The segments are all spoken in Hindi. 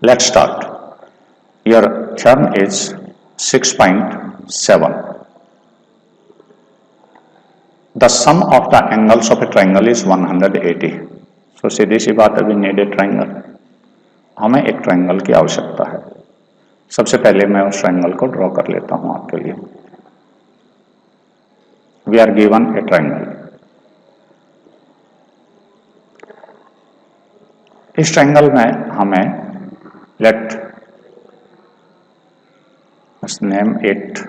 Let's start. Your theorem is 6.7. The sum of the angles of a triangle is 180. So सीधी सी बात अभी need a triangle. हमें एक ट्रायंगल की आवश्यकता है. सबसे पहले मैं उस ट्रायंगल को ड्रॉ कर लेता हूं आपके लिए. We are given a triangle. इस ट्रायंगल में हमें let us name it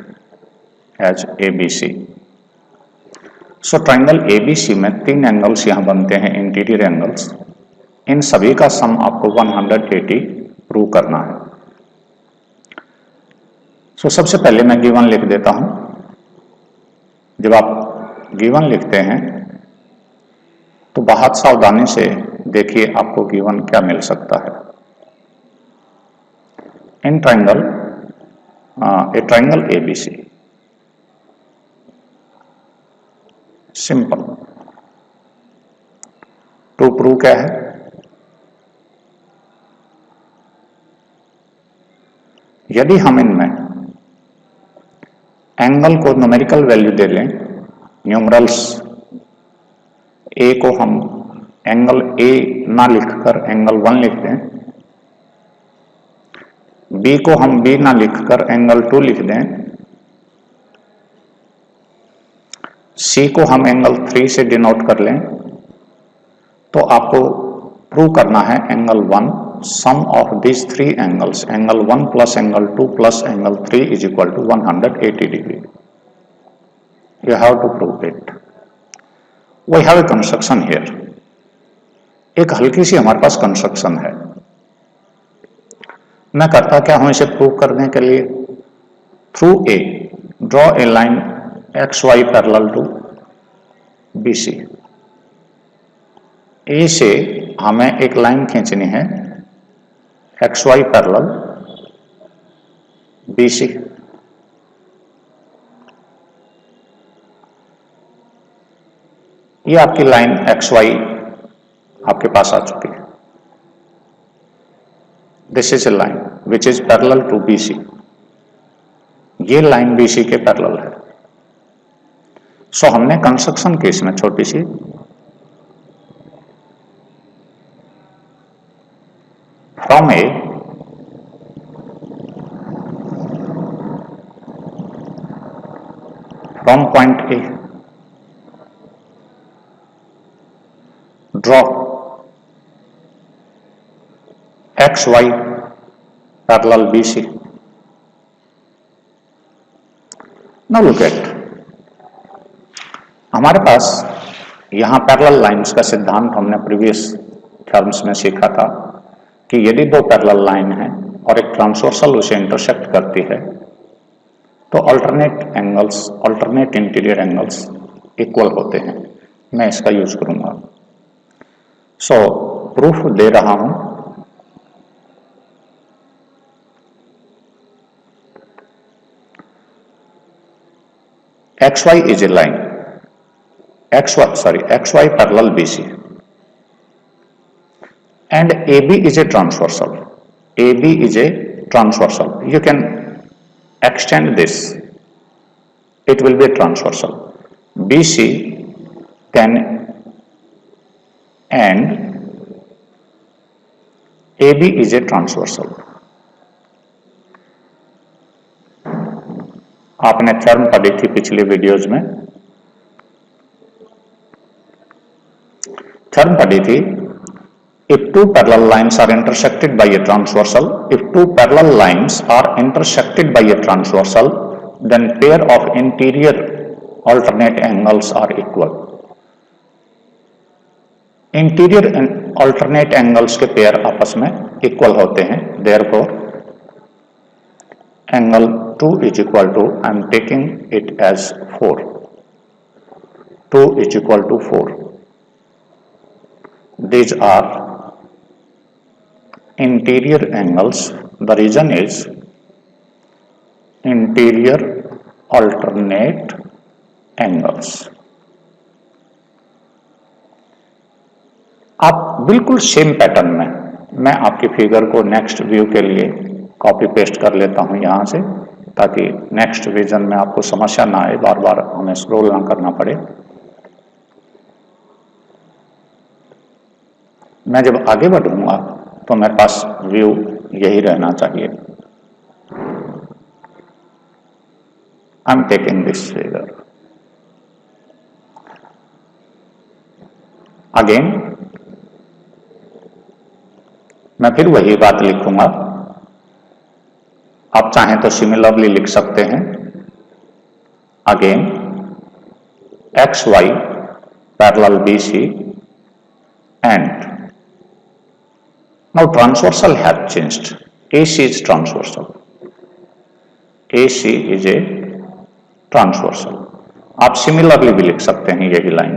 as ABC. So triangle ABC में तीन एंगल्स यहां बनते हैं, इंटीरियर एंगल्स. इन सभी का सम आपको 180 प्रूव करना है. सो सबसे पहले मैं गिवन लिख देता हूं. जब आप गिवन लिखते हैं तो बहुत सावधानी से देखिए आपको गिवन क्या मिल सकता है. In triangle A triangle ABC, simple. To prove क्या है? यदि हम इनमें एंगल को न्यूमेरिकल वैल्यू दे लें, न्यूमरल्स ए को हम एंगल ए ना लिखकर एंगल 1 लिख दें, बी को हम बी ना लिखकर एंगल 2 लिख दें, सी को हम एंगल 3 से डिनोट कर लें, तो आपको प्रूव करना है angle 1 sum of this three angles, angle 1 plus angle 2 plus angle 3 is equal to 180 degree. You have to prove it. We have a construction here. एक हल्की सी हमारे पास कंस्ट्रक्शन है. मैं करता क्या हूं इसे प्रूव करने के लिए? Through A draw a line XY parallel to BC. A से हमें एक लाइन खींचनी है XY पैरेलल BC. ये आपकी लाइन XY आपके पास आ चुकी है. This is a line which is parallel to BC. ये लाइन BC के पैरेलल है. सो हमने कंस्ट्रक्शन की इसमें छोटी सी from A from point A draw XY parallel BC. Now look at, हमारे पास यहां पैरेलल लाइंस का सिद्धांत हमने प्रीवियस थ्योरम्स में सीखा था कि यदि दो पैरेलल लाइन है और एक ट्रांसवर्सल उसे इंटरसेक्ट करती है तो alternate angles, alternate interior angles equal होते हैं. मैं इसका यूज करूंगा. सो प्रूफ दे रहा हूं. XY is a line, XY parallel BC, and AB is a transversal. AB is a transversal. You can extend this. It will be a transversal. BC can and AB is a transversal. आपने थ्योरम पढ़ी थी पिछले वीडियोज में. थ्योरम पढ़ी थी if two parallel lines are intersected by a transversal, if two parallel lines are intersected by a transversal, then pair of interior alternate angles are equal. Interior alternate angles के पेयर आपस में इक्वल होते हैं. therefore angle 2 is equal to, I am taking it as 4. 2 is equal to 4. These are interior angles. The reason is interior alternate angles. आप बिल्कुल सेम पैटर्न में मैं आपकी फिगर को नेक्स्ट व्यू के लिए कॉपी पेस्ट कर लेता हूं यहां से, ताकि नेक्स्ट विजन में आपको समस्या ना आए, बार बार हमें स्क्रॉल ना करना पड़े। मैं जब आगे बढ़ूंगा तो मेरे पास व्यू यही रहना चाहिए। आई am taking this figure again. मैं फिर वही बात लिखूंगा, आप चाहें तो सिमिलरली लिख सकते हैं। Again X Y parallel BC and now transversal have changed. AC is transversal. AC is a transversal. आप सिमिलरली भी लिख सकते हैं यही लाइन।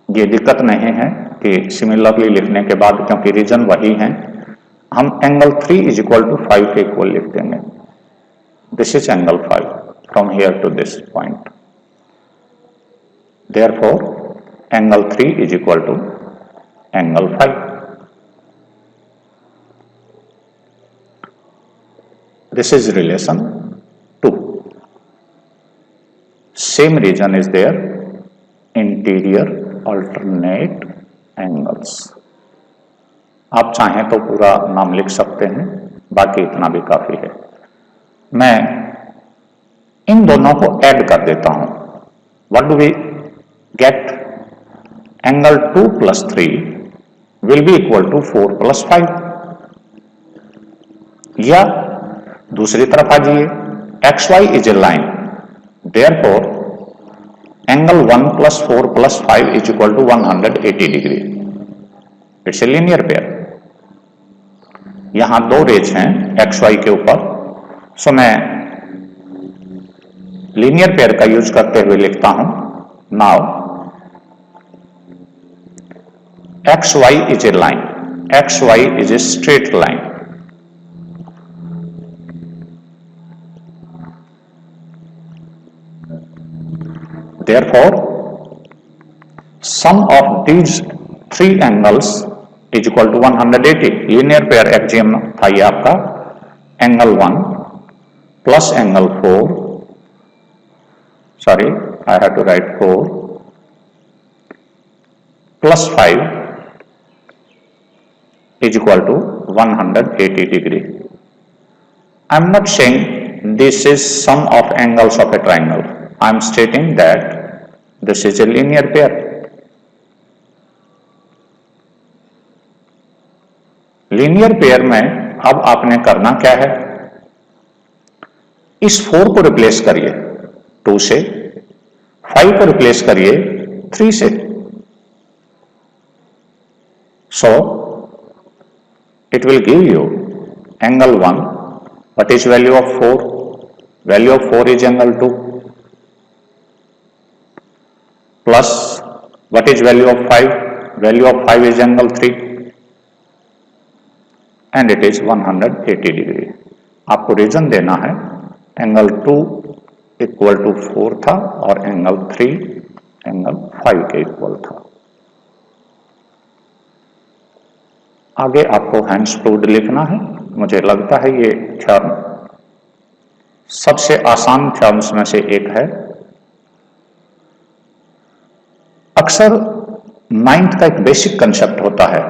ये दिक्कत नहीं है कि सिमिलरली लिखने के बाद, क्योंकि रीजन वही है, हम एंगल 3 इज इक्वल टू 5 के इक्वल लिख देंगे। This is angle 5 from here to this point. Therefore angle 3 is equal to angle 5. This is relation 2. Same region is there, interior alternate angles. आप चाहें तो पूरा नाम लिख सकते हैं, बाकी इतना भी काफी है। मैं इन दोनों को ऐड कर देता हूं। What do we get? Angle 2 plus 3 will be equal to 4 plus 5। या दूसरी तरफ आ जाइए, XY is a line, therefore angle 1 plus 4 plus 5 is equal to 180 degree। It's a linear pair। यहां दो रेज हैं XY के ऊपर, सो मैं लीनियर पेयर का यूज करते हुए लिखता हूं। Now XY is a line, XY is a straight line। Therefore, sum of these three angles is equal to 180। linear pair axiom था ये आपका, angle 1 plus angle 4, sorry I have to write 4 plus 5 is equal to 180 degree। I am not saying this is sum of angles of a triangle, I am stating that this is a linear pair। Linear pair में अब आपने करना क्या है, इस 4 को रिप्लेस करिए 2 से, 5 को रिप्लेस करिए 3 से। So it will give you angle 1, what is value of 4? Value of 4 is angle 2, plus what is value of 5? Value of 5 is angle 3, and it is 180 degree। आपको रीजन देना है, एंगल 2 इक्वल टू 4 था और एंगल 3 एंगल 5 के इक्वल था। आगे आपको हैंड्स प्रूव्ड लिखना है। मुझे लगता है ये थ्योरम सबसे आसान थ्योरम्स में से एक है। अक्सर 9th का एक बेसिक कंसेप्ट होता है,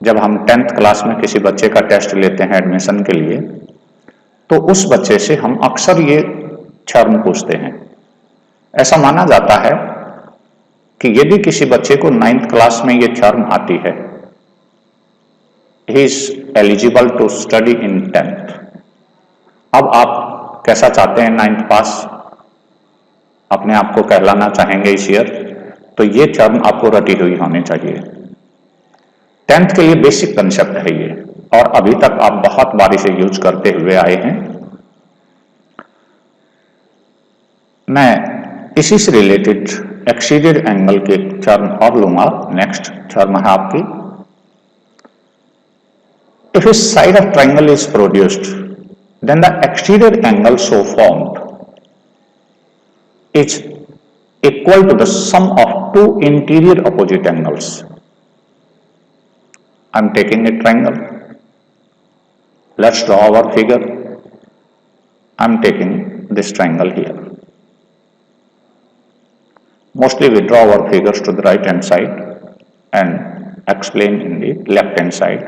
जब हम 10th क्लास में किसी बच्चे का टेस्ट लेते हैं एडमिशन के लिए, तो उस बच्चे से हम अक्सर ये थ्योरम पूछते हैं। ऐसा माना जाता है कि यदि किसी बच्चे को 9th क्लास में ये थ्योरम आती है, he is eligible to study in 10th। अब आप कैसा चाहते हैं 9th पास, अपने आप को कहलाना चाहेंगे इस ईयर, तो ये थ्योरम आपको रटी हुई होनी चाहिए। 10th के लिए बेसिक कंसेप्ट है ये, और अभी तक आप बहुत बार इसे यूज करते हुए आए हैं। मैं इसी से रिलेटेड एक्सीडेड एंगल के थ्योरम और लूंगा। नेक्स्ट थ्योरम है आपकी, if a side of triangle is produced, then the exterior angle so formed is equal to the sum of two interior opposite angles। I'm taking a triangle. Let's draw our figure. I'm taking this triangle here. Mostly we draw our figures to the right hand side and explain in the left hand side.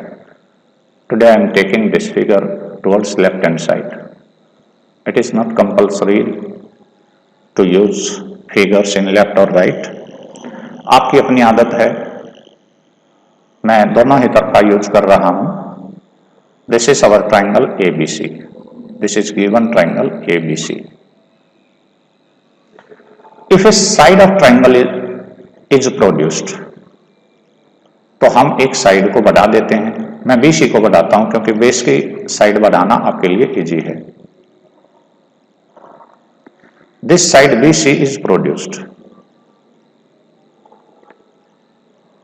Today I am taking this figure towards left hand side. It is not compulsory to use figures in left or right. आपकी अपनी आदत है, मैं दोनों ही तरफा यूज कर रहा हूं. This is our triangle ABC. This is given triangle ABC. If a side of triangle is produced, तो हम एक साइड को बढ़ा देते हैं. मैं BC को बढ़ाता हूं क्योंकि बेस की साइड बढ़ाना आपके लिए इजी है. This side BC is produced.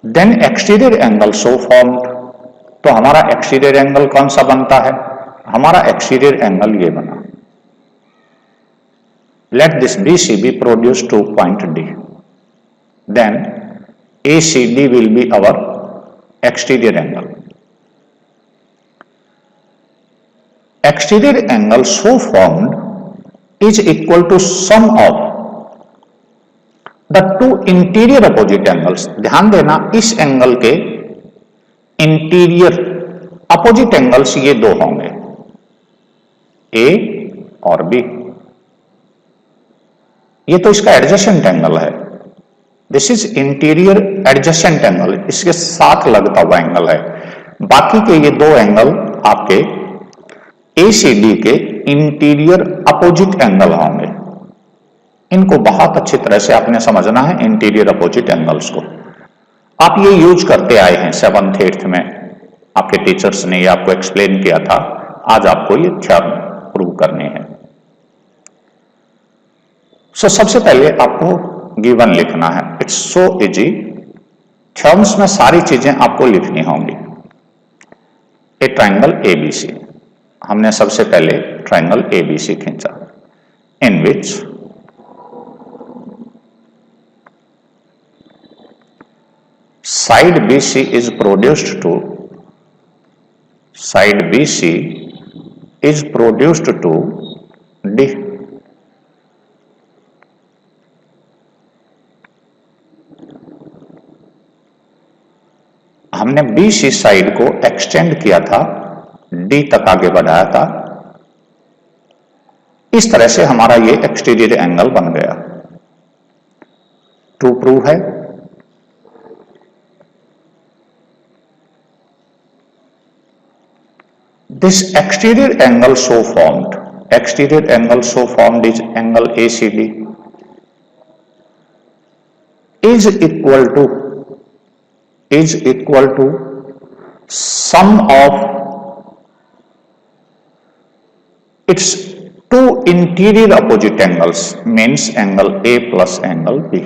Then exterior angle so formed. तो हमारा एक्सटीरियर एंगल कौन सा बनता है? हमारा एक्सटीरियर एंगल ये बना. Let this BC be produced to point D. Then ACD will be our exterior angle. Exterior angle so formed is equal to sum of the two interior opposite angles. ध्यान देना, इस एंगल के इंटीरियर अपोजिट एंगल्स ये दो होंगे, ए और बी. ये तो इसका एडजेसेंट एंगल है. This is interior adjacent angle, इसके साथ लगता हुआ एंगल है. बाकी के ये दो एंगल आपके ACD के इंटीरियर अपोजिट एंगल होंगे. इनको बहुत अच्छी तरह से आपने समझना है, इंटीरियर अपोजिट एंगल्स को. आप ये यूज करते आए हैं 7th 8th में, आपके टीचर्स ने ये आपको एक्सप्लेन किया था. आज आपको ये थ्योरम प्रूव करने हैं. सो सबसे पहले आपको गिवन लिखना है. It's so easy. थ्योरम्स में सारी चीजें आपको लिखनी होंगी. ए ट्राइंगल ABC, हमने सबसे पहले ट्राइंगल ABC खींचा, इन विच side BC is produced to D. हमने BC साइड को एक्सटेंड किया था, D तक आगे बढ़ाया था. इस तरह से हमारा ये एक्सटीरियर एंगल बन गया. टू प्रूव है. This exterior angle so formed is angle ACD is equal to sum of its two interior opposite angles, means angle A plus angle B.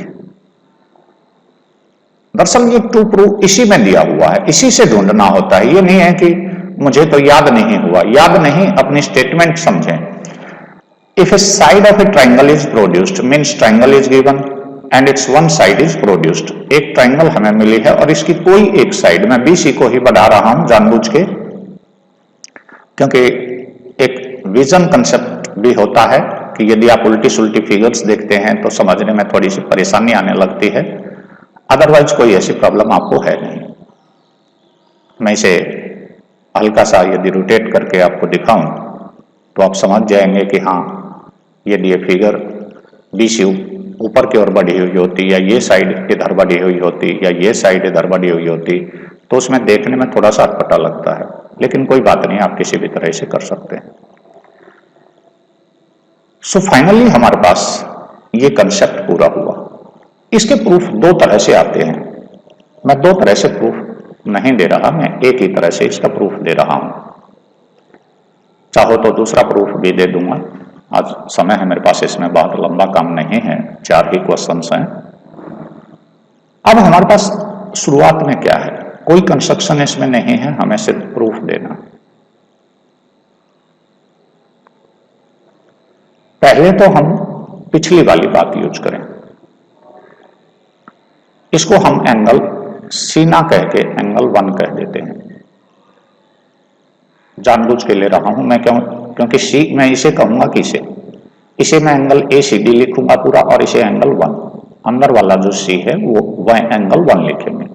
दरअसल ये टू प्रूव इसी में दिया हुआ है, इसी से ढूंढना होता है. ये नहीं है कि मुझे तो याद नहीं हुआ. याद नहीं, अपनी स्टेटमेंट समझें. If A side of a triangle is produced, means triangle is given and it's one side is produced. एक ट्राइंगल हमें मिली है और इसकी कोई एक साइड, मैं BC को ही बढ़ा रहा हूं जानबूझ के, क्योंकि एक विजन कंसेप्ट भी होता है कि यदि आप उल्टी सुल्टी फिगर्स देखते हैं तो समझने में थोड़ी सी परेशानी आने लगती है. अदरवाइज कोई ऐसी प्रॉब्लम आपको है नहीं. मैं इसे हल्का सा यदि रोटेट करके आपको दिखाऊं तो आप समझ जाएंगे कि हाँ, यदि ये फिगर BC ऊपर की ओर बढ़ी हुई होती, या ये साइड इधर बढ़ी हुई होती, या ये साइड इधर बढ़ी हुई होती, तो उसमें देखने में थोड़ा सा अटपटा लगता है. लेकिन कोई बात नहीं, आप किसी भी तरह से कर सकते हैं. सो फाइनली हमारे पास ये कंसेप्ट पूरा हुआ. इसके प्रूफ दो तरह से आते हैं. मैं दो तरह से प्रूफ नहीं दे रहा, मैं एक ही तरह से इसका प्रूफ दे रहा हूं. चाहो तो दूसरा प्रूफ भी दे दूंगा. आज समय है मेरे पास, इसमें बहुत लंबा काम नहीं है, 4 ही क्वेश्चंस हैं. अब हमारे पास शुरुआत में क्या है, कोई कंस्ट्रक्शन इसमें नहीं है, हमें सिर्फ प्रूफ देना. पहले तो हम पिछली वाली बात यूज करें. इसको हम एंगल सी ना कह के एंगल 1 कह देते हैं। जानबूझ के ले रहा हूं मैं, क्योंकि सी मैं इसे कहूंगा किसे, इसे मैं एंगल ए सी डी लिखूंगा पूरा और इसे एंगल 1, अंदर वाला जो सी है वो वह एंगल 1 लिखेंगे।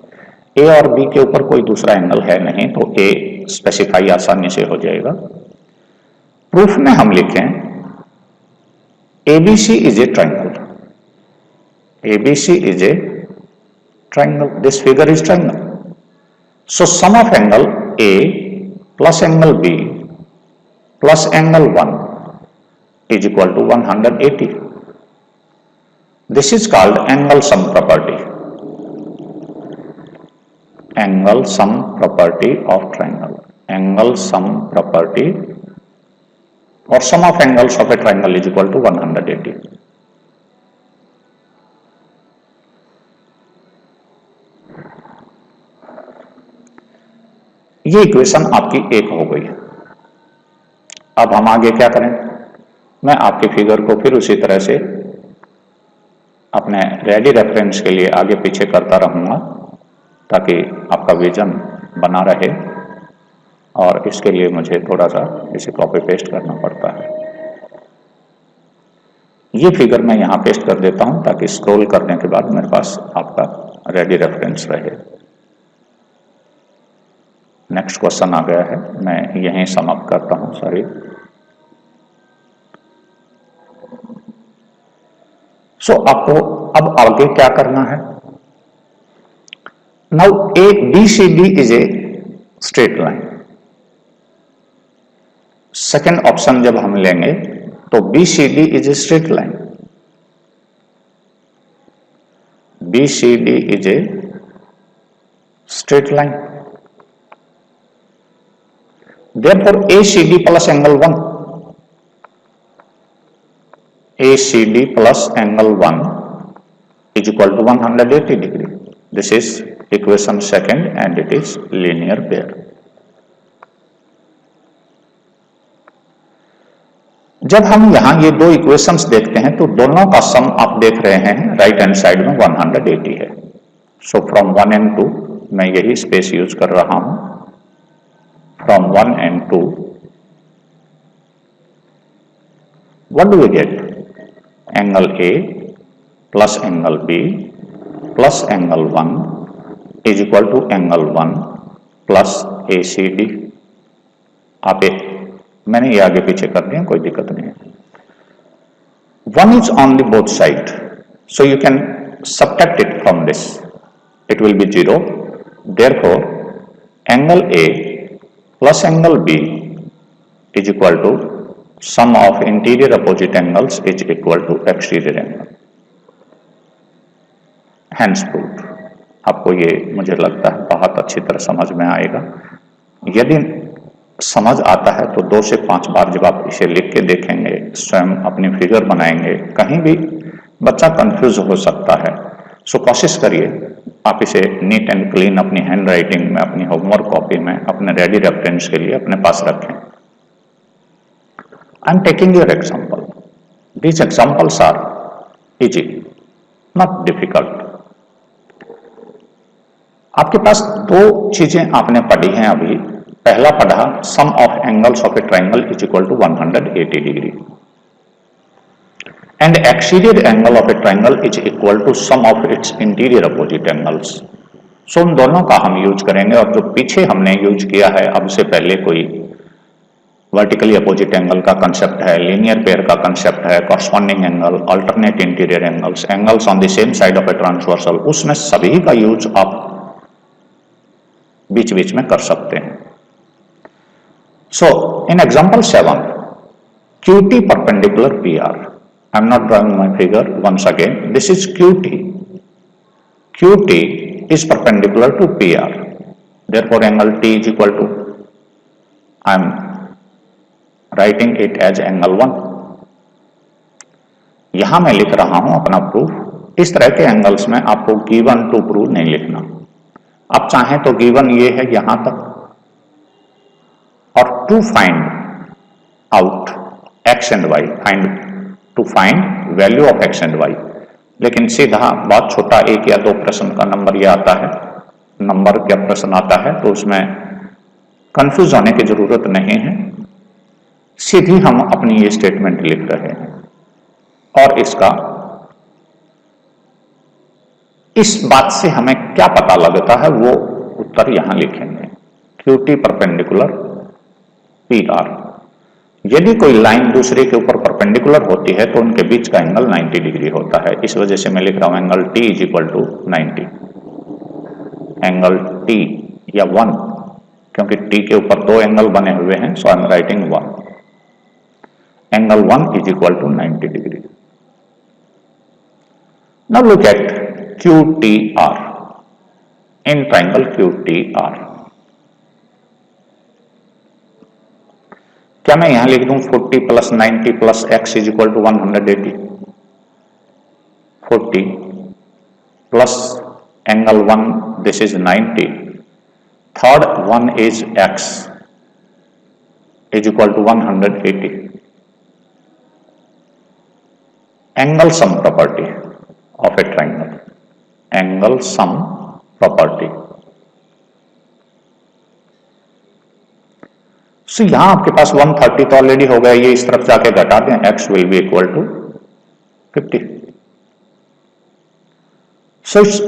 ए और बी के ऊपर कोई दूसरा एंगल है नहीं तो ए स्पेसिफाई आसानी से हो जाएगा। प्रूफ में हम लिखें ABC is a triangle, ABC is a triangle, this figure is triangle. So sum of angle A plus angle B plus angle 1 is equal to 180. This is called angle sum property, angle sum property of triangle, angle sum property or sum of angles of a triangle is equal to 180. ये इक्वेशन आपकी एक हो गई। अब हम आगे क्या करें, मैं आपके फिगर को फिर उसी तरह से अपने रेडी रेफरेंस के लिए आगे पीछे करता रहूंगा ताकि आपका विजन बना रहे, और इसके लिए मुझे थोड़ा सा इसे कॉपी पेस्ट करना पड़ता है। ये फिगर मैं यहां पेस्ट कर देता हूं ताकि स्क्रॉल करने के बाद मेरे पास आपका रेडी रेफरेंस रहे। नेक्स्ट क्वेश्चन आ गया है, मैं यहीं समाप्त करता हूं। सॉरी, आपको अब आगे क्या करना है। Now A B C D is a straight line. Second option जब हम लेंगे तो B C D is a straight line, B C D is a straight line. Therefore, ACD plus angle 1, ACD plus angle 1 is equal to 180 degree. This is equation second and it is linear pair. जब हम यहां ये दो इक्वेशंस देखते हैं तो दोनों का सम आप देख रहे हैं राइट हैंड साइड में 180 है। सो फ्रॉम 1 and 2 मैं यही स्पेस यूज कर रहा हूं। From 1 and 2, what do we get? Angle A plus angle B plus angle 1 is equal to angle 1 plus ACD. आप मैंने ये आगे पीछे कर दिया, कोई दिक्कत नहीं है। 1 is on the both side, so you can subtract it from this. It will be 0. Therefore, angle A plus angle B is equal to sum of interior opposite angles is equal to exterior angle. Hence proved. आपको ये मुझे लगता है बहुत अच्छी तरह समझ में आएगा। यदि समझ आता है तो 2 से 5 बार जब आप इसे लिख के देखेंगे, स्वयं अपनी फिगर बनाएंगे, कहीं भी बच्चा कंफ्यूज हो सकता है। सो कोशिश करिए आप इसे नीट एंड क्लीन अपनी हैंड राइटिंग में, अपनी होमवर्क कॉपी में, अपने रेडी रेफरेंस के लिए अपने पास रखें। I am taking your example, these examples are easy, not difficult. आपके पास 2 चीजें आपने पढ़ी हैं अभी। पहला पढ़ा sum of angles of a triangle is equal to 180 degree and exterior angle of a triangle is equal to sum of its interior opposite angles. सो उन दोनों का हम यूज करेंगे, और जो पीछे हमने यूज किया है अब से पहले कोई वर्टिकली अपोजिट एंगल का कंसेप्ट है, लीनियर पेयर का कंसेप्ट है, corresponding angle, alternate interior angles, angles on the same side of a transversal, उसमें सभी का यूज आप बीच बीच में कर सकते हैं। सो इन example 7, QT perpendicular PR. I am not drawing my figure once again. This is QT. QT is perpendicular to PR. Therefore, angle T is equal to, I am writing it as angle 1. यहां मैं लिख रहा हूं अपना प्रूफ। इस तरह के एंगल्स में आपको गिवन टू प्रूव नहीं लिखना। आप चाहें तो गिवन ये है यहां तक, और to find out X and Y, to find value of X and Y. लेकिन सीधा बहुत छोटा 1 या 2 प्रश्न का नंबर ये आता है नंबर का प्रश्न आता है तो उसमें कंफ्यूज होने की जरूरत नहीं है, सीधी हम अपनी ये स्टेटमेंट लिख रहे हैं और इसका इस बात से हमें क्या पता लगता है वो उत्तर यहां लिखेंगे। QT परपेंडिकुलर PR, यदि कोई लाइन दूसरे के ऊपर परपेंडिकुलर होती है तो उनके बीच का एंगल 90 डिग्री होता है। इस वजह से मैं लिख रहा हूं angle T is equal to 90, angle T या 1, क्योंकि T के ऊपर दो एंगल बने हुए हैं, so I am writing 1, angle 1 is equal to 90 degree. Now look at QTR, in triangle QTR, क्या मैं यहां लिख दूं 40 plus 90 plus x is equal to 180, 40 plus angle 1 this is 90, third one is x is equal to 180, angle sum property of a triangle, angle sum property. So यहां आपके पास 130 तो ऑलरेडी हो गया, ये इस तरफ जाके घटा दें, x will be equal to 50। So it's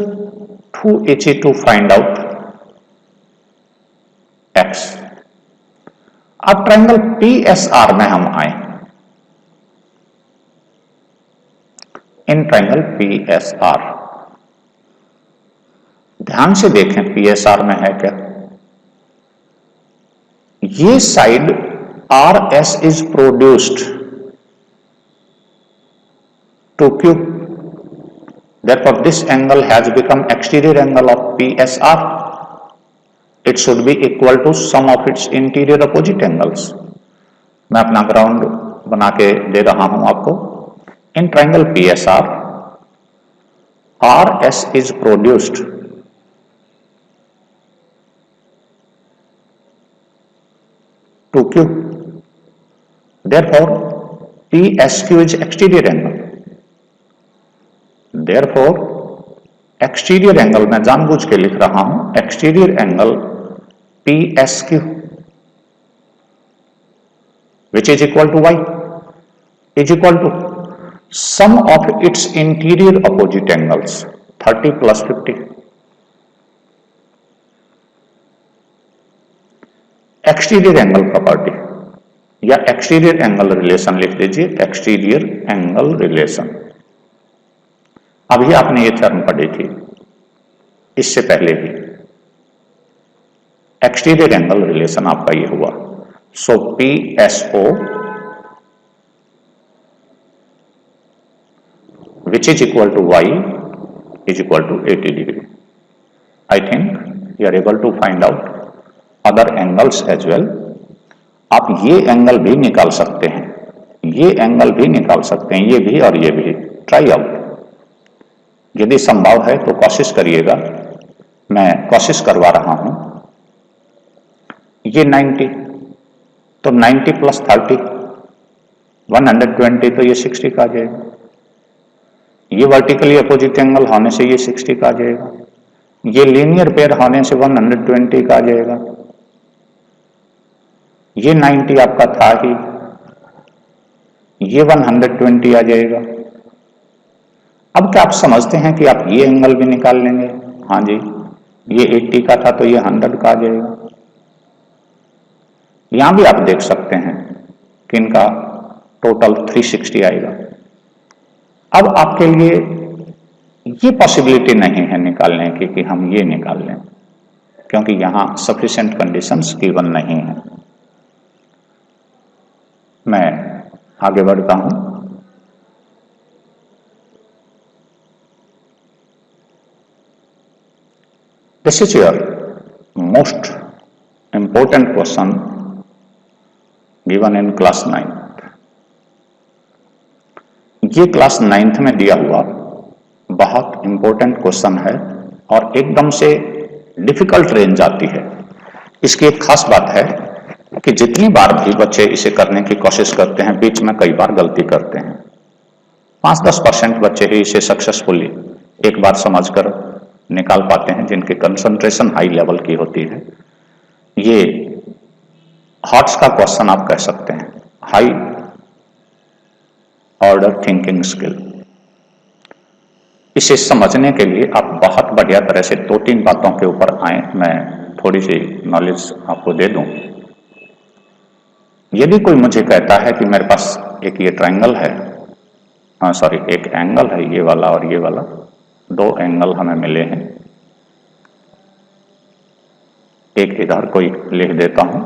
too easy to find out x। अब ट्राइंगल PSR में हम आए, इन ट्राइंगल PSR ध्यान से देखें PSR में है क्या, ये side RS is produced to Q, therefore this angle has become exterior angle of PSR, it should be equal to sum of its interior opposite angles। मैं अपना ग्राउंड बना के दे रहा हूं आपको, in triangle PSR RS is produced to Q, therefore PSQ is exterior angle, therefore exterior angle मैं जानबूझ के लिख रहा हूं, exterior angle PSQ which is equal to y is equal to sum of its interior opposite angles 30 plus 50, exterior angle property या एक्सटीरियर एंगल रिलेशन लिख दीजिए, एक्सटीरियर एंगल रिलेशन। अभी आपने ये टर्म पढ़ी थी इससे पहले भी, एक्सटीरियर एंगल रिलेशन आपका ये हुआ। So PSO which is equal to y is equal to 80 degree. I think you are able to find out other angles as well. आप ये एंगल भी निकाल सकते हैं, ये एंगल भी निकाल सकते हैं, ये भी और ये भी। ट्राई आउट, यदि संभव है तो कोशिश करिएगा, मैं कोशिश करवा रहा हूं। ये 90 तो 90 प्लस 30 120 तो ये 60 का आ जाएगा। ये वर्टिकली अपोजिट एंगल होने से ये 60 का आ जाएगा, ये लीनियर पेयर होने से 120 का आ जाएगा। ये 90 आपका था ही, ये 120 आ जाएगा। अब क्या आप समझते हैं कि आप ये एंगल भी निकाल लेंगे? हाँ जी, ये 80 का था तो ये 100 का आ जाएगा। यहां भी आप देख सकते हैं कि इनका टोटल 360 आएगा। अब आपके लिए ये पॉसिबिलिटी नहीं है निकालने की कि हम ये निकाल लें, क्योंकि यहां सफिशिएंट कंडीशंस गिवन नहीं है। मैं आगे बढ़ता हूं। This is your most important question given in class 9th। ये क्लास 9th में दिया हुआ बहुत इंपॉर्टेंट क्वेश्चन है और एकदम से डिफिकल्ट रेंज आती है। इसकी एक खास बात है कि जितनी बार भी बच्चे इसे करने की कोशिश करते हैं, बीच में कई बार गलती करते हैं। 5-10% बच्चे ही इसे सक्सेसफुली एक बार समझकर निकाल पाते हैं, जिनकी कंसंट्रेशन हाई लेवल की होती है। ये हॉट्स का क्वेश्चन आप कह सकते हैं, हाई ऑर्डर थिंकिंग स्किल। इसे समझने के लिए आप बहुत बढ़िया तरह से 2-3 बातों के ऊपर आए, मैं थोड़ी सी नॉलेज आपको दे दूं। यदि कोई मुझे कहता है कि मेरे पास एक ये ट्रायंगल है, एक एंगल है ये वाला और ये वाला, 2 एंगल हमें मिले हैं, एक इधर कोई लिख देता हूं,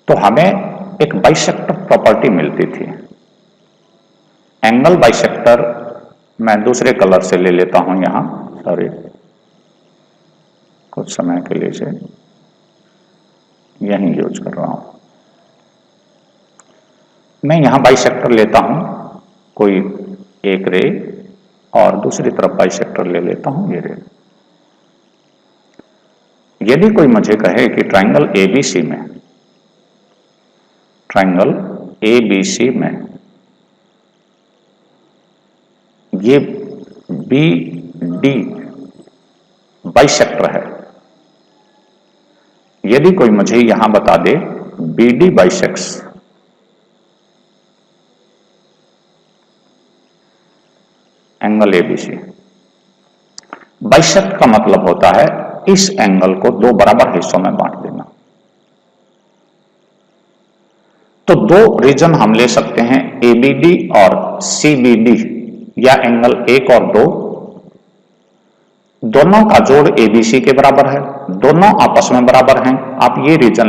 तो हमें एक बाइसेक्टर प्रॉपर्टी मिलती थी। एंगल बाइसेक्टर मैं दूसरे कलर से ले लेता हूं यहां, सॉरी कुछ समय के लिए से यही यूज कर रहा हूं। मैं यहां बाइसेक्टर लेता हूं, कोई एक रे, और दूसरी तरफ बाइसेक्टर ले लेता हूं ये रे। यदि कोई मुझे कहे कि ट्रायंगल एबीसी में ये बी डी बाइसेक्टर है, यदि कोई मुझे यहां बता दे B D bisects angle ABC, bisect का मतलब होता है इस एंगल को 2 बराबर हिस्सों में बांट देना। तो 2 रीजन हम ले सकते हैं, एबीडी और सीबीडी, या एंगल 1 और 2, दोनों का जोड़ एबीसी के बराबर है, दोनों आपस में बराबर हैं। आप ये रीजन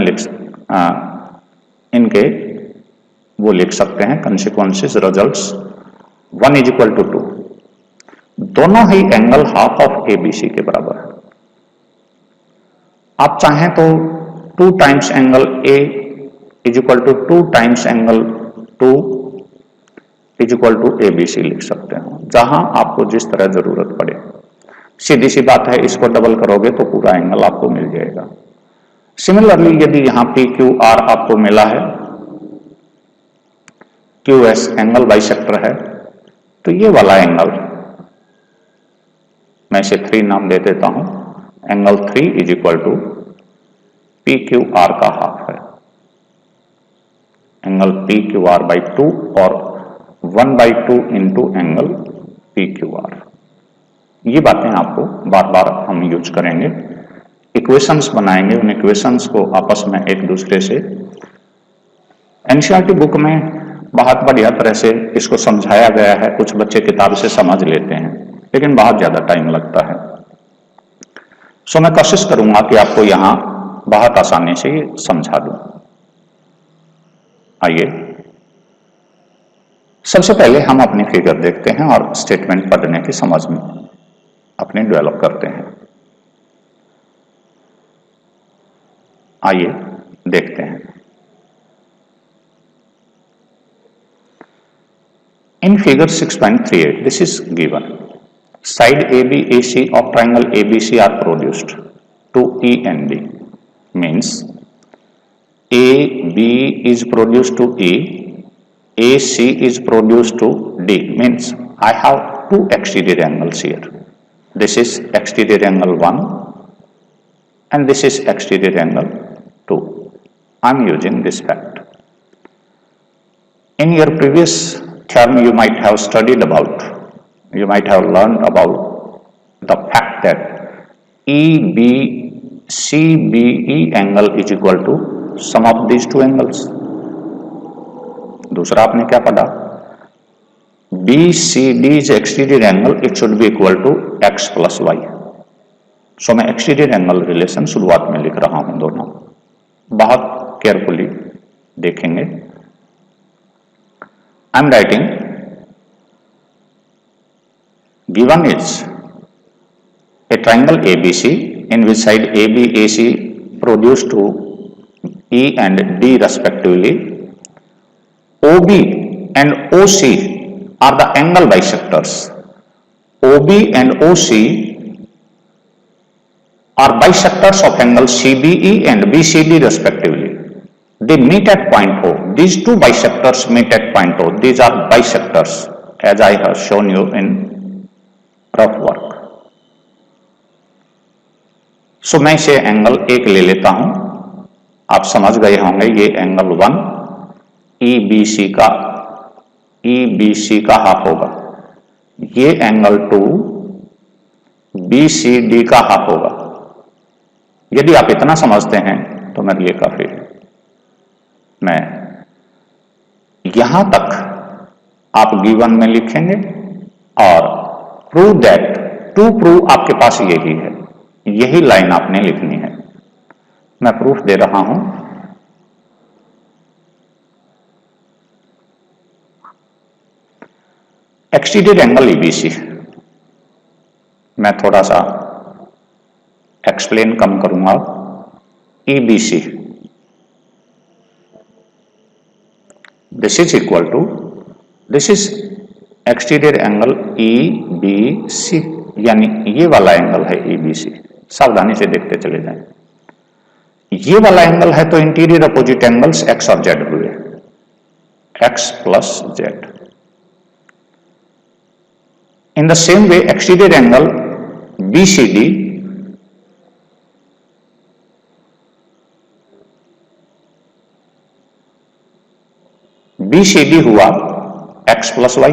इनके वो लिख सकते हैं, कंसिक्वेंसेस रिजल्ट्स 1:2, दोनों ही एंगल हाफ ऑफ एबीसी के बराबर है। आप चाहें तो 2 times angle A equal to 2 times angle 2 equal to ABC लिख सकते हो, जहां आपको जिस तरह जरूरत पड़े। सीधी सी बात है, इसको डबल करोगे तो पूरा एंगल आपको मिल जाएगा। सिमिलरली यदि यहां पी क्यू आर आपको मिला है, क्यू एस एंगल बाइसेक्टर है, तो ये वाला एंगल मैं इसे 3 नाम दे देता हूं, angle 3 is equal to P Q R का हाफ है, angle P Q R by 2 और 1/2 into angle P Q R. ये बातें आपको बार बार हम यूज करेंगे, इक्वेशंस बनाएंगे, उन इक्वेशंस को आपस में एक दूसरे से, एनसीईआरटी बुक में बहुत बढ़िया तरह से इसको समझाया गया है, कुछ बच्चे किताब से समझ लेते हैं, लेकिन बहुत ज्यादा टाइम लगता है। सो मैं कोशिश करूंगा कि आपको यहां बहुत आसानी से ये समझा दूं। आइए सबसे पहले हम अपनी फिगर देखते हैं और स्टेटमेंट पढ़ने की समझ में अपने डेवलप करते हैं। आइए देखते हैं। In figure 6.38, this is given. Side AB, AC of triangle ABC are produced to E and D. Means AB is produced to E, AC is produced to D. Means I have 2 exterior angles here. This is exterior angle 1 and this is exterior angle 2. I am using this fact. In your previous term you might have studied about, you might have learned about the fact that EBCBE angle is equal to sum of these 2 angles. दूसरा आपने क्या पढ़ा, BCD is exterior angle, it should be equal to x plus y. सो मैं एक्सटीरियर एंगल रिलेशन शुरुआत में लिख रहा हूं, दोनों बहुत केयरफुली देखेंगे। आई am writing given is a triangle ABC in which side AB, AC produced to E and D respectively. OB and OC are the angle bisectors. OB and OC are bisectors of angle CBE and BCD respectively. They meet at point O. these two bisectors meet at point O. These are bisectors as I have shown you in rough work. सो मैं इसे एंगल 1 ले लेता हूं. आप समझ गए होंगे ये एंगल 1 EBC का हाफ होगा. ये एंगल 2 BCD का हाफ होगा. यदि आप इतना समझते हैं तो मेरे लिए काफी है. मैं यहां तक आप गिवन में लिखेंगे और प्रूव दैट, टू प्रूव आपके पास यही है, यही लाइन आपने लिखनी है. मैं प्रूफ दे रहा हूं. एक्सटीरियर एंगल EBC, मैं थोड़ा सा एक्सप्लेन कम करूंगा. EBC this is equal to, this is exterior angle EBC, यानी ये वाला एंगल है EBC. सावधानी से देखते चले जाएं. ये वाला एंगल है तो इंटीरियर अपोजिट एंगल्स x और z हुए, x plus z. In the same way exterior angle BCD हुआ x प्लस y.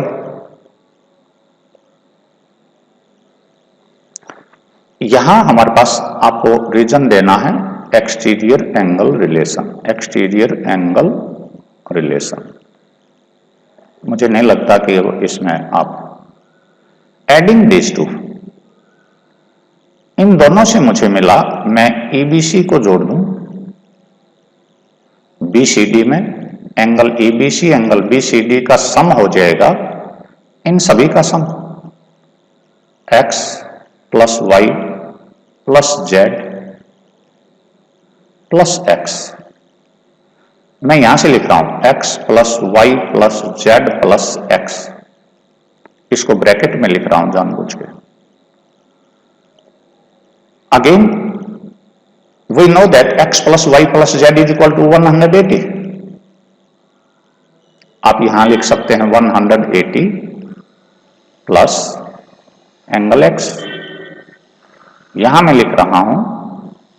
यहां हमारे पास आपको रीजन देना है exterior angle relation. Exterior angle relation मुझे नहीं लगता कि इसमें आप एडिंग दिस टू, इन दोनों से मुझे मिला, मैं EBC को जोड़ दूं BCD में. एंगल EBC एंगल BCD का सम हो जाएगा इन सभी का sum, x plus y plus z plus x. मैं यहां से लिख रहा हूं x plus y plus z plus x. इसको ब्रैकेट में लिख रहा हूं जानबूझ के. Again we know that x plus y plus z is equal to 180. आप यहां लिख सकते हैं 180 प्लस एंगल x. यहां मैं लिख रहा हूं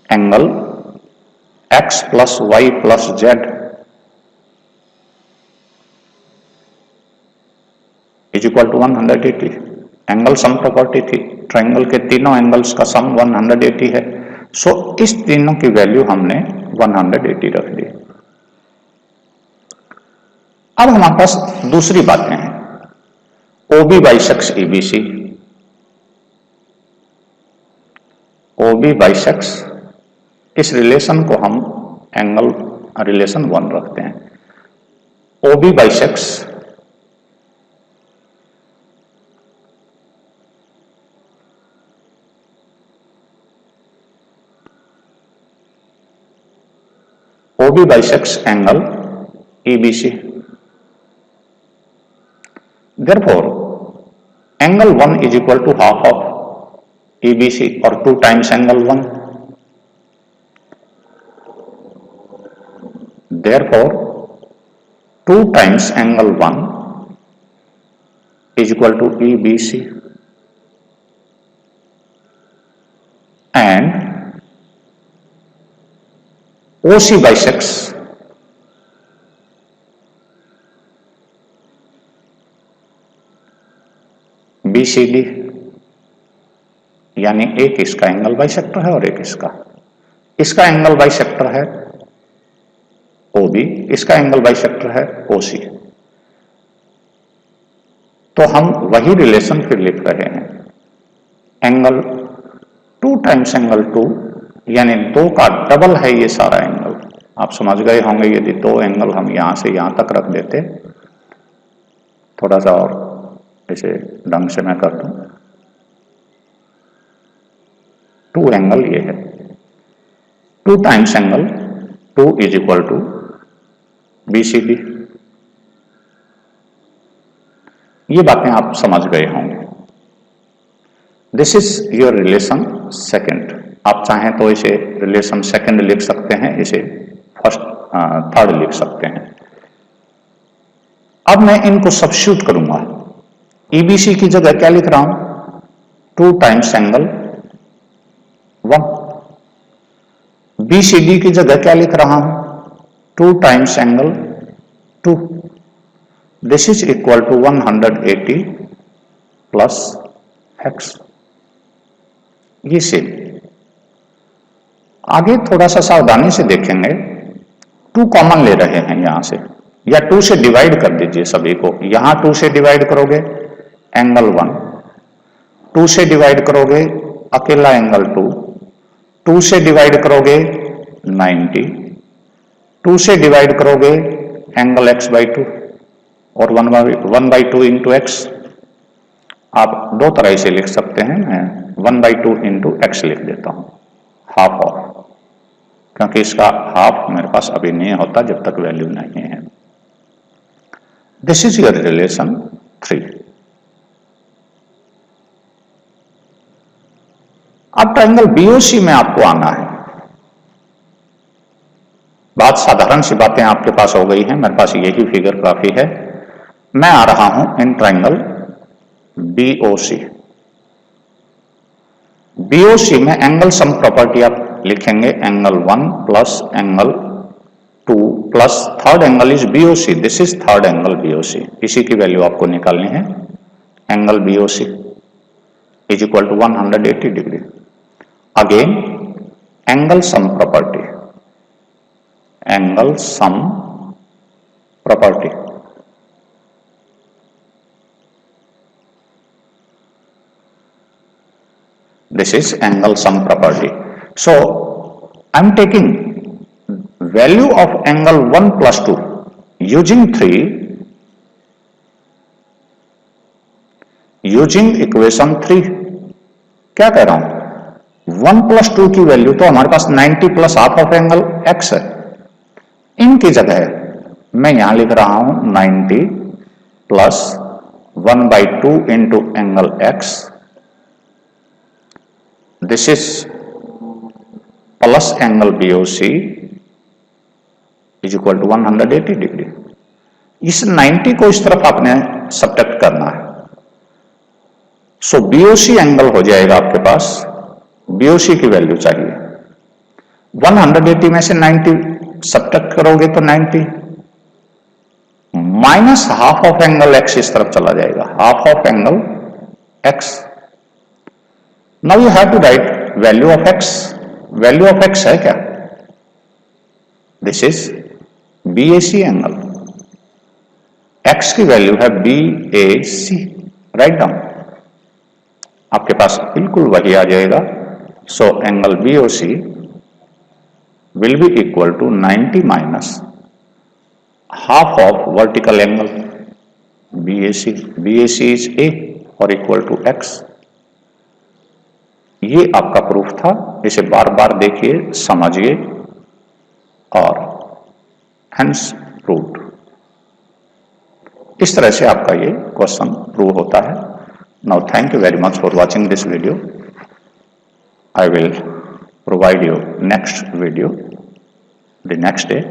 angle x plus y plus z is equal to 180. Angle sum property थी, ट्रायंगल के तीनों एंगल्स का सम 180 है. सो इस तीनों की वैल्यू हमने 180 रख दी. अब हमारे पास दूसरी बातें हैं. OB bisects EBC, OB bisects, इस रिलेशन को हम एंगल रिलेशन 1 रखते हैं. OB bisects angle EBC. Therefore, angle 1 is equal to half of EBC or 2 times angle 1. Therefore, 2 times angle 1 is equal to EBC, and OC bisects BCD, यानी एक इसका एंगल बाइसेक्टर है और एक इसका एंगल बाइसेक्टर है OB, इसका एंगल बाइसेक्टर है OC. तो हम वही रिलेशन फिर लिख रहे हैं. एंगल 2 टाइम्स एंगल 2, यानी 2 का डबल है ये सारा एंगल. आप समझ गए होंगे यदि 2 एंगल हम यहां से यहां तक रख देते. थोड़ा सा और इसे ढंग से मैं कर दूं. 2 एंगल ये है, 2 times angle 2 is equal to BCD. ये बातें आप समझ गए होंगे. This is your relation second. आप चाहें तो इसे रिलेशन सेकंड लिख सकते हैं, इसे फर्स्ट थर्ड लिख सकते हैं. अब मैं इनको सब्स्टिट्यूट करूंगा। ईबीसी की जगह क्या लिख रहा हूं, 2 टाइम्स एंगल 1। बीसीडी की जगह क्या लिख रहा हूं, 2 times angle 2। This is equal to 180 plus x. ये सेम। आगे थोड़ा सा सावधानी से देखेंगे, 2 कॉमन ले रहे हैं यहां से, या 2 से डिवाइड कर दीजिए सभी को। यहां 2 से डिवाइड करोगे एंगल 1, 2 से डिवाइड करोगे अकेला एंगल 2, 2 से डिवाइड करोगे 90, 2 से डिवाइड करोगे एंगल x/2 और 1/2 इंटू एक्स। आप दो तरह से लिख सकते हैं, मैं 1/2 इंटू एक्स लिख देता हूं, हाफ ऑफ, क्योंकि इसका हाफ मेरे पास अभी नहीं होता जब तक वैल्यू नहीं है। This is your relation 3। अब ट्रायंगल बीओसी में आपको आना है। बात साधारण सी बातें आपके पास हो गई हैं, मेरे पास यही फिगर काफी है। मैं आ रहा हूं इन ट्रायंगल बीओसी। बीओसी में एंगल सम प्रॉपर्टी आप लिखेंगे, angle 1 plus angle 2 plus third angle is BOC. This is third angle BOC. इसी की वैल्यू आपको निकालनी है। Angle BOC is equal to 180 degree. Again angle sum property, angle sum property, this is angle sum property. So I am taking value of angle 1 plus 2 using 3, using equation 3। क्या कह रहा हूं, 1 प्लस 2 की वैल्यू तो हमारे पास 90 plus half of angle x है। इनकी जगह मैं यहां लिख रहा हूं 90 plus 1/2 into angle x। This is plus angle BOC is equal to 180 degree. इस 90 को इस तरफ आपने सब्ट्रैक्ट करना है। सो BOC एंगल हो जाएगा आपके पास, BOC की वैल्यू चाहिए, 180 में से 90 सब्ट्रैक्ट करोगे तो 90 minus half of angle x इस तरफ चला जाएगा, half of angle x। Now you have to write value of x। Value of x है क्या, this is BAC angle, x की वैल्यू है BAC। राइट डाउन, आपके पास बिल्कुल वही आ जाएगा। So angle BOC will be equal to 90 minus half of vertical angle BAC। BAC is A और इक्वल टू x। ये आपका प्रूफ था, इसे बार बार देखिए, समझिए और हेंस प्रूव्ड। इस तरह से आपका ये क्वेश्चन प्रूव होता है। Now thank you very much for watching this video. I will provide you next video the next day.